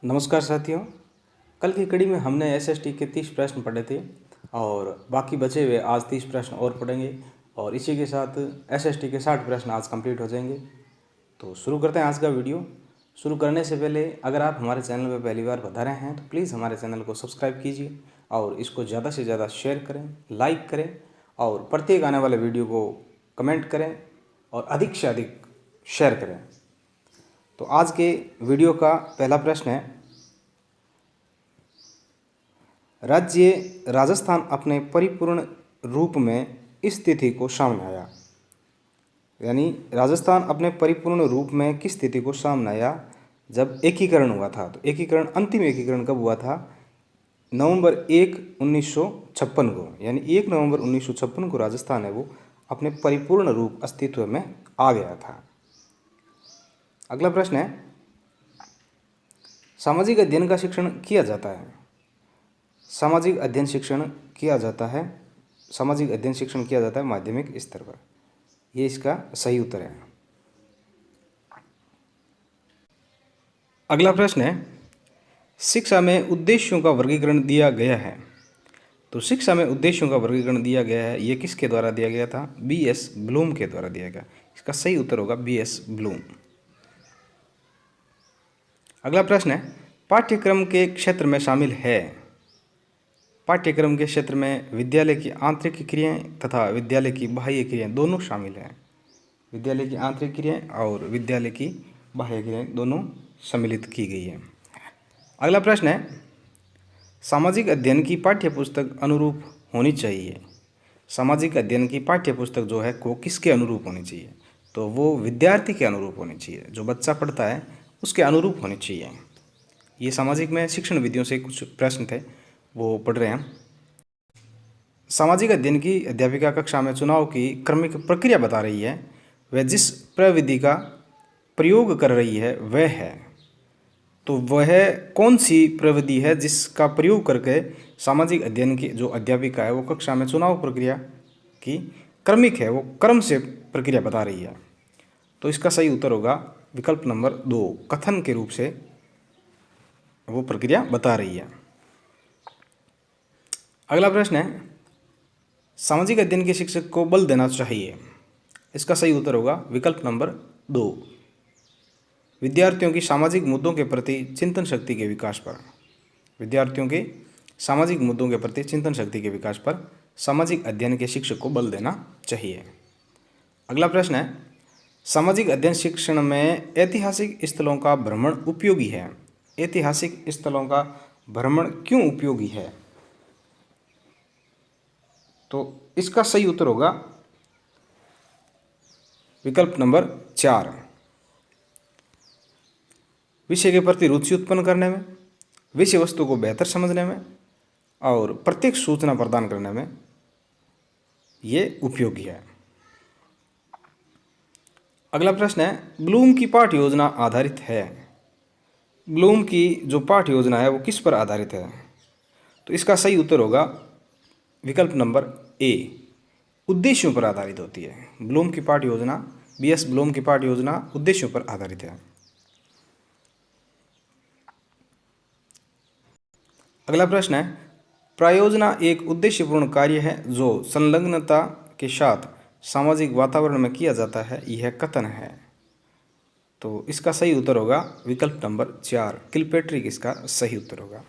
नमस्कार साथियों। कल की कड़ी में हमने एसएसटी के 30 प्रश्न पढ़े थे और बाकी बचे हुए आज 30 प्रश्न और पढ़ेंगे और इसी के साथ एसएसटी के 60 प्रश्न आज कंप्लीट हो जाएंगे। तो शुरू करते हैं आज का वीडियो। शुरू करने से पहले अगर आप हमारे चैनल पर पहली बार पधारे हैं तो प्लीज़ हमारे चैनल को सब्सक्राइब कीजिए और इसको ज़्यादा से ज़्यादा शेयर करें, लाइक करें और प्रत्येक आने वाले वीडियो को कमेंट करें और अधिक से अधिक शेयर करें। तो आज के वीडियो का पहला प्रश्न है, राज्य राजस्थान अपने परिपूर्ण रूप में इस तिथि को सामने आया। यानी राजस्थान अपने परिपूर्ण रूप में किस तिथि को सामने आया? जब एकीकरण हुआ था। तो एकीकरण, अंतिम एकीकरण कब हुआ था? नवंबर 1, 1956 को। यानी 1 नवंबर 1956 को राजस्थान है वो अपने परिपूर्ण रूप अस्तित्व में आ गया था। अगला प्रश्न है, सामाजिक अध्ययन का शिक्षण किया जाता है। सामाजिक अध्ययन शिक्षण किया जाता है। सामाजिक अध्ययन शिक्षण किया जाता है माध्यमिक स्तर पर। ये इसका सही उत्तर है। अगला प्रश्न है, शिक्षा में उद्देश्यों का वर्गीकरण दिया गया है। तो शिक्षा में उद्देश्यों का वर्गीकरण दिया गया है, ये किसके द्वारा दिया गया था? बीएस ब्लूम के द्वारा दिया गया। इसका सही उत्तर होगा बीएस ब्लूम। अगला प्रश्न है, पाठ्यक्रम के क्षेत्र में शामिल है। पाठ्यक्रम के क्षेत्र में विद्यालय की आंतरिक क्रियाएं तथा विद्यालय की बाह्य क्रियाएं दोनों शामिल हैं। विद्यालय की आंतरिक क्रियाएं और विद्यालय की बाह्य क्रियाएं दोनों सम्मिलित की गई है। अगला प्रश्न है, सामाजिक अध्ययन की पाठ्यपुस्तक अनुरूप होनी चाहिए। सामाजिक अध्ययन की पाठ्यपुस्तक जो है वो किसके अनुरूप होनी चाहिए? तो वो विद्यार्थी के अनुरूप होनी चाहिए। जो बच्चा पढ़ता है उसके अनुरूप होनी चाहिए। ये सामाजिक में शिक्षण विधियों से कुछ प्रश्न थे, वो पढ़ रहे हैं। सामाजिक अध्ययन की अध्यापिका कक्षा में चुनाव की क्रमिक प्रक्रिया बता रही है। वह जिस प्रविधि का प्रयोग कर रही है वह है। तो वह कौन सी प्रविधि है जिसका प्रयोग करके सामाजिक अध्ययन की जो अध्यापिका है वो कक्षा में चुनाव प्रक्रिया की क्रमिक है, वो क्रम से प्रक्रिया बता रही है। तो इसका सही उत्तर होगा विकल्प नंबर 2, कथन के रूप से वो प्रक्रिया बता रही है। अगला प्रश्न है, सामाजिक अध्ययन के शिक्षक को बल देना चाहिए। इसका सही उत्तर होगा विकल्प नंबर 2, विद्यार्थियों की सामाजिक मुद्दों के प्रति चिंतन शक्ति के विकास पर। विद्यार्थियों के सामाजिक मुद्दों के प्रति चिंतन शक्ति के विकास पर सामाजिक अध्ययन के शिक्षक को बल देना चाहिए। अगला प्रश्न है, सामाजिक अध्ययन शिक्षण में ऐतिहासिक स्थलों का भ्रमण उपयोगी है। ऐतिहासिक स्थलों का भ्रमण क्यों उपयोगी है? तो इसका सही उत्तर होगा विकल्प नंबर 4, विषय के प्रति रुचि उत्पन्न करने में, विषय वस्तु को बेहतर समझने में और प्रत्येक सूचना प्रदान करने में ये उपयोगी है। अगला प्रश्न है, ब्लूम की पाठ्य योजना आधारित है। ब्लूम की जो पाठ्य योजना है वो किस पर आधारित है? तो इसका सही उत्तर होगा विकल्प नंबर ए, उद्देश्यों पर आधारित होती है। ब्लूम की पाठ्य योजना, बीएस ब्लूम की पाठ्य योजना उद्देश्यों पर आधारित है। अगला प्रश्न है, प्रायोजना एक उद्देश्यपूर्ण कार्य है जो संलग्नता के साथ सामाजिक वातावरण में किया जाता है, यह कथन है। तो इसका सही उत्तर होगा विकल्प नंबर 4, किलपेट्रिक इसका सही उत्तर होगा।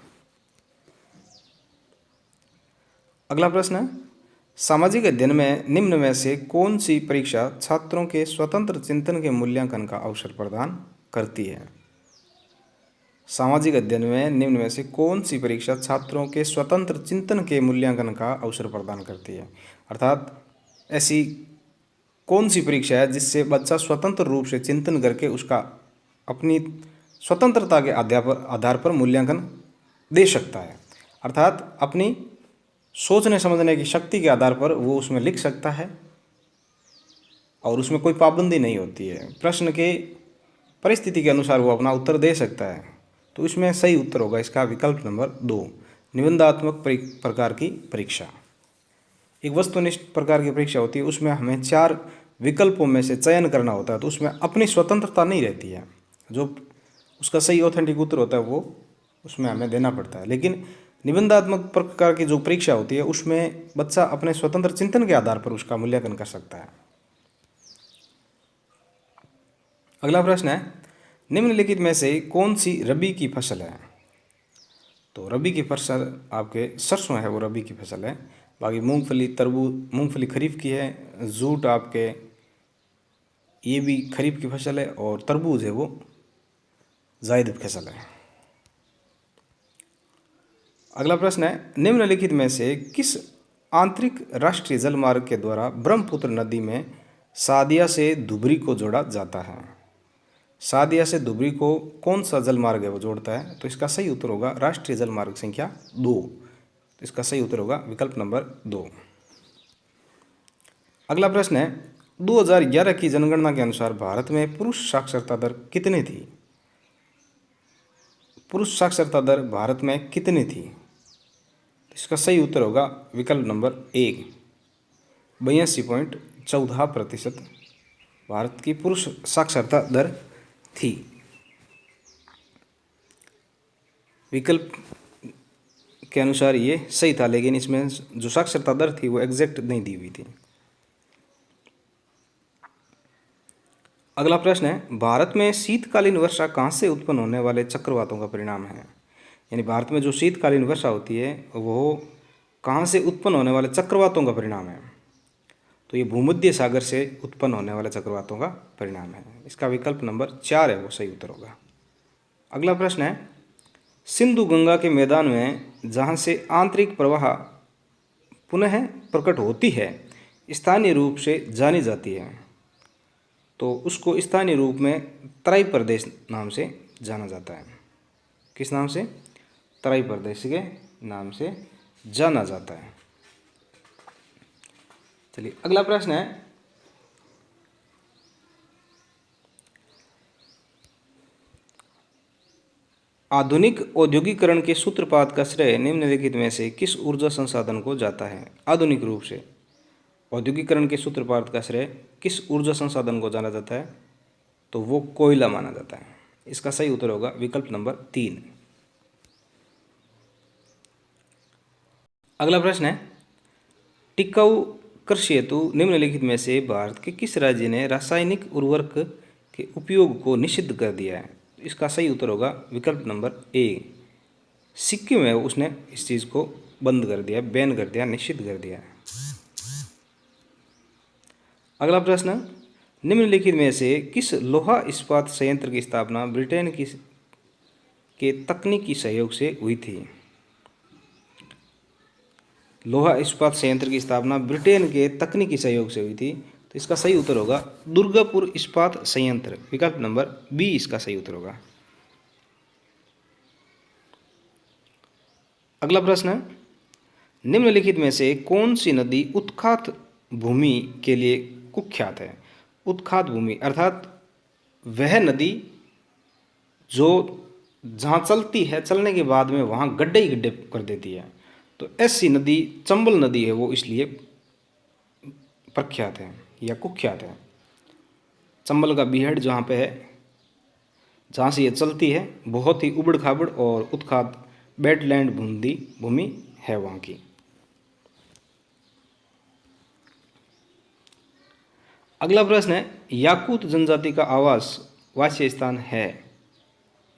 अगला प्रश्न है, सामाजिक अध्ययन में निम्न में से कौन सी परीक्षा छात्रों के स्वतंत्र चिंतन के मूल्यांकन का अवसर प्रदान करती है? सामाजिक अध्ययन में निम्न में से कौन सी परीक्षा छात्रों के स्वतंत्र चिंतन के मूल्यांकन का अवसर प्रदान करती है? अर्थात ऐसी कौन सी परीक्षा है जिससे बच्चा स्वतंत्र रूप से चिंतन करके उसका अपनी स्वतंत्रता के आधार पर मूल्यांकन दे सकता है। अर्थात अपनी सोचने समझने की शक्ति के आधार पर वो उसमें लिख सकता है और उसमें कोई पाबंदी नहीं होती है। प्रश्न के परिस्थिति के अनुसार वो अपना उत्तर दे सकता है। तो इसमें सही उत्तर होगा इसका विकल्प नंबर 2, निबंधात्मक प्रकार की परीक्षा। एक वस्तुनिष्ठ प्रकार की परीक्षा होती है, उसमें हमें 4 विकल्पों में से चयन करना होता है। तो उसमें अपनी स्वतंत्रता नहीं रहती है। जो उसका सही ऑथेंटिक उत्तर होता है वो उसमें हमें देना पड़ता है। लेकिन निबंधात्मक प्रकार की जो परीक्षा होती है उसमें बच्चा अपने स्वतंत्र चिंतन के आधार पर उसका मूल्यांकन कर सकता है। अगला प्रश्न है, निम्नलिखित में से कौन सी रबी की फसल है? तो रबी की फसल आपके सरसों है, वो रबी की फसल है। बाकी मूंगफली, तरबूज, मूंगफली खरीफ की है, जूट आपके ये भी खरीफ की फसल है, और तरबूज है वो जायद फसल है। अगला प्रश्न है, निम्नलिखित में से किस आंतरिक राष्ट्रीय जलमार्ग के द्वारा ब्रह्मपुत्र नदी में सादिया से धुबरी को जोड़ा जाता है? सादिया से धुबरी को कौन सा जलमार्ग है वो जोड़ता है? तो इसका सही उत्तर होगा राष्ट्रीय जलमार्ग संख्या 2। तो इसका सही उत्तर होगा विकल्प नंबर 2। अगला प्रश्न है, 2011 की जनगणना के अनुसार भारत में पुरुष साक्षरता दर कितनी थी? पुरुष साक्षरता दर भारत में कितनी थी? इसका सही उत्तर होगा विकल्प नंबर 1, 82.14% भारत की पुरुष साक्षरता दर थी। विकल्प के अनुसार ये सही था, लेकिन इसमें जो साक्षरता दर थी वो एग्जैक्ट नहीं दी हुई थी। अगला प्रश्न है, भारत में शीतकालीन वर्षा कहाँ से उत्पन्न होने वाले चक्रवातों का परिणाम है? यानी भारत में जो शीतकालीन वर्षा होती है वो कहाँ से उत्पन्न होने वाले चक्रवातों का परिणाम है? तो ये भूमध्य सागर से उत्पन्न होने वाले चक्रवातों का परिणाम है। इसका विकल्प नंबर 4 है वो सही उत्तर होगा। अगला प्रश्न है, सिंधु गंगा के मैदान में जहाँ से आंतरिक प्रवाह पुनः प्रकट होती है स्थानीय रूप से जानी जाती है, तो उसको स्थानीय रूप में तराई प्रदेश नाम से जाना जाता है। किस नाम से? तराई प्रदेश के नाम से जाना जाता है। चलिए अगला प्रश्न है, आधुनिक औद्योगिकरण के सूत्रपात का श्रेय निम्नलिखित में से किस ऊर्जा संसाधन को जाता है? आधुनिक रूप से औद्योगिकरण के सूत्रपात का श्रेय किस ऊर्जा संसाधन को जाना जाता है? तो वो कोयला माना जाता है। इसका सही उत्तर होगा विकल्प नंबर 3। अगला प्रश्न है, टिकाऊ कृषि हेतु निम्नलिखित में से भारत के किस राज्य ने रासायनिक उर्वरक के उपयोग को निषिद्ध कर दिया है? इसका सही उत्तर होगा विकल्प नंबर 1, सिक्किम है, उसने इस चीज़ को बंद कर दिया, बैन कर दिया, निषिद्ध कर दिया है। अगला प्रश्न, निम्नलिखित में से किस लोहा इस्पात संयंत्र की स्थापना ब्रिटेन के तकनीकी सहयोग से हुई थी? लोहा इस्पात संयंत्र की स्थापना ब्रिटेन के तकनीकी सहयोग से हुई थी, तो इसका सही उत्तर होगा दुर्गापुर इस्पात संयंत्र, विकल्प नंबर बी इसका सही उत्तर होगा। अगला प्रश्न, निम्नलिखित में से कौन सी नदी उत्खात भूमि के लिए कुख्यात है? उत्खात भूमि अर्थात वह नदी जो जहाँ चलती है, चलने के बाद में वहाँ गड्ढे ही गड्ढे कर देती है, तो ऐसी नदी चंबल नदी है, वो इसलिए प्रख्यात है या कुख्यात है। चंबल का बीहड़ जहाँ पे है, जहाँ से ये चलती है, बहुत ही उबड़ खाबड़ और उत्खात वेटलैंड भूमि है वहाँ की। अगला प्रश्न है, याकूत जनजाति का आवास वाच्य स्थान है?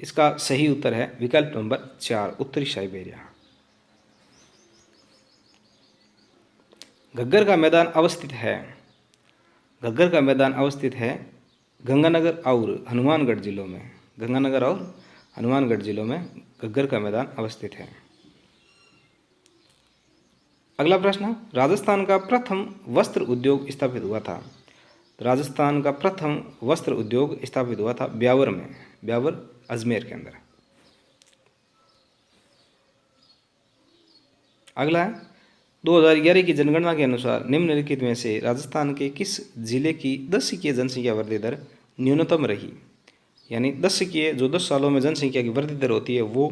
इसका सही उत्तर है विकल्प नंबर 4, उत्तरी साइबेरिया। घग्गर का मैदान अवस्थित है? घग्गर का मैदान अवस्थित है गंगानगर और हनुमानगढ़ जिलों में। गंगानगर और हनुमानगढ़ जिलों में घग्गर का मैदान अवस्थित है। अगला प्रश्न, राजस्थान का प्रथम वस्त्र उद्योग स्थापित हुआ था? राजस्थान का प्रथम वस्त्र उद्योग स्थापित हुआ था ब्यावर में, ब्यावर अजमेर के अंदर। अगला है, 2011 की जनगणना के अनुसार निम्नलिखित में से राजस्थान के किस जिले की 10 की जनसंख्या वृद्धि दर न्यूनतम रही? यानी 10 की जो 10 सालों में जनसंख्या की वृद्धि दर होती है वो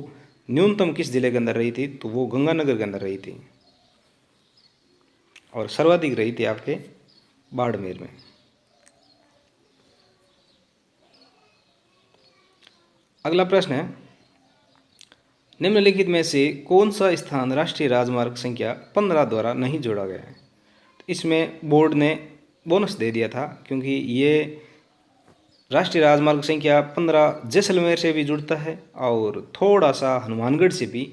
न्यूनतम किस जिले के अंदर रही थी? तो वो गंगानगर के अंदर रही थी, और सर्वाधिक रही थी आपके बाड़मेर में। अगला प्रश्न है, निम्नलिखित में से कौन सा स्थान राष्ट्रीय राजमार्ग संख्या 15 द्वारा नहीं जोड़ा गया है? तो इसमें बोर्ड ने बोनस दे दिया था, क्योंकि ये राष्ट्रीय राजमार्ग संख्या 15 जैसलमेर से भी जुड़ता है और थोड़ा सा हनुमानगढ़ से भी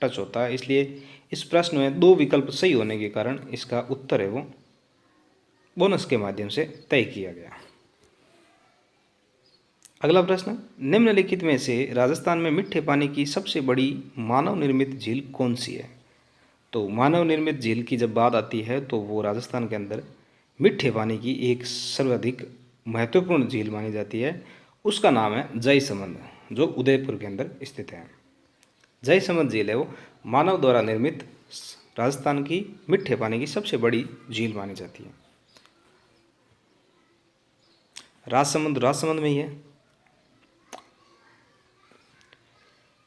टच होता है, इसलिए इस प्रश्न में 2 विकल्प सही होने के कारण इसका उत्तर है वो बोनस के माध्यम से तय किया गया। अगला प्रश्न, निम्नलिखित में से राजस्थान में मीठे पानी की सबसे बड़ी मानव निर्मित झील कौन सी है? तो मानव निर्मित झील की जब बात आती है तो वो राजस्थान के अंदर मीठे पानी की एक सर्वाधिक महत्वपूर्ण झील मानी जाती है। उसका नाम है जयसमंद, जो उदयपुर के अंदर स्थित है। जयसमंद झील है वो मानव द्वारा निर्मित राजस्थान की मीठे पानी की सबसे बड़ी झील मानी जाती है। राजसमंद में ही है।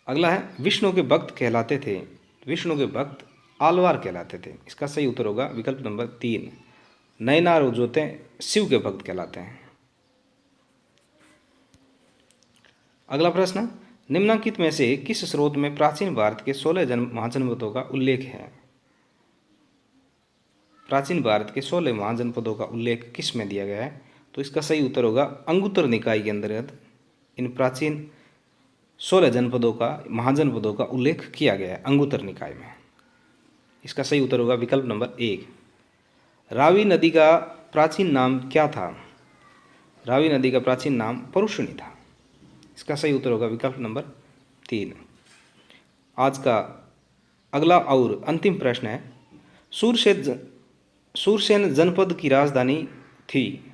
अगला है, विष्णु के भक्त कहलाते थे, विष्णु के भक्त आलवार कहलाते थे। इसका सही उत्तर होगा विकल्प नंबर 3, नैनार जोते शिव के भक्त कहलाते हैं। अगला प्रश्न, निम्नलिखित में से किस स्रोत में प्राचीन भारत के 16 महाजनपदों का उल्लेख है? प्राचीन भारत के 16 महाजनपदों का उल्लेख किस में दिया गया है? तो इसका सही उत्तर होगा अंगुत्तर निकाय के अंतर्गत इन प्राचीन 16 जनपदों का महाजनपदों का उल्लेख किया गया है अंगुत्तर निकाय में। इसका सही उत्तर होगा विकल्प नंबर 1। रावी नदी का प्राचीन नाम क्या था? रावी नदी का प्राचीन नाम परुषणी था। इसका सही उत्तर होगा विकल्प नंबर 3। आज का अगला और अंतिम प्रश्न है, सूरसेन जनपद की राजधानी थी।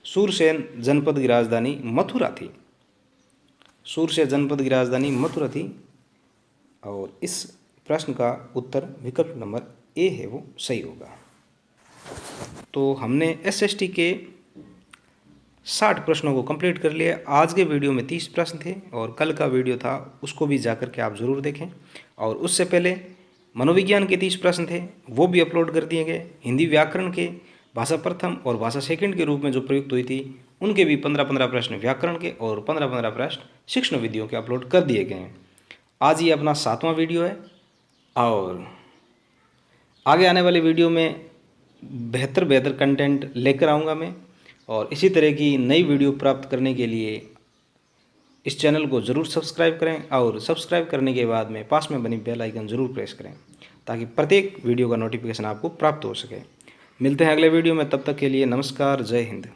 सूरसेन जनपद की राजधानी मथुरा थी। सूरसेन जनपद की राजधानी मथुरा थी और इस प्रश्न का उत्तर विकल्प नंबर ए है वो सही होगा। तो हमने एसएसटी के 60 प्रश्नों को कंप्लीट कर लिया। आज के वीडियो में 30 प्रश्न थे और कल का वीडियो था उसको भी जाकर के आप ज़रूर देखें। और उससे पहले मनोविज्ञान के 30 प्रश्न थे, वो भी अपलोड कर दिए गए। हिंदी व्याकरण के भाषा प्रथम और भाषा सेकंड के रूप में जो प्रयुक्त हुई थी उनके भी 15-15 प्रश्न व्याकरण के और 15-15 प्रश्न शिक्षण विधियों के अपलोड कर दिए गए हैं। आज ये अपना 7वां वीडियो है और आगे आने वाले वीडियो में बेहतर कंटेंट लेकर आऊँगा मैं। और इसी तरह की नई वीडियो प्राप्त करने के लिए इस चैनल को ज़रूर सब्सक्राइब करें और सब्सक्राइब करने के बाद में पास में बनी बेल आइकन ज़रूर प्रेस करें ताकि प्रत्येक वीडियो का नोटिफिकेशन आपको प्राप्त हो सके। मिलते हैं अगले वीडियो में, तब तक के लिए नमस्कार, जय हिंद।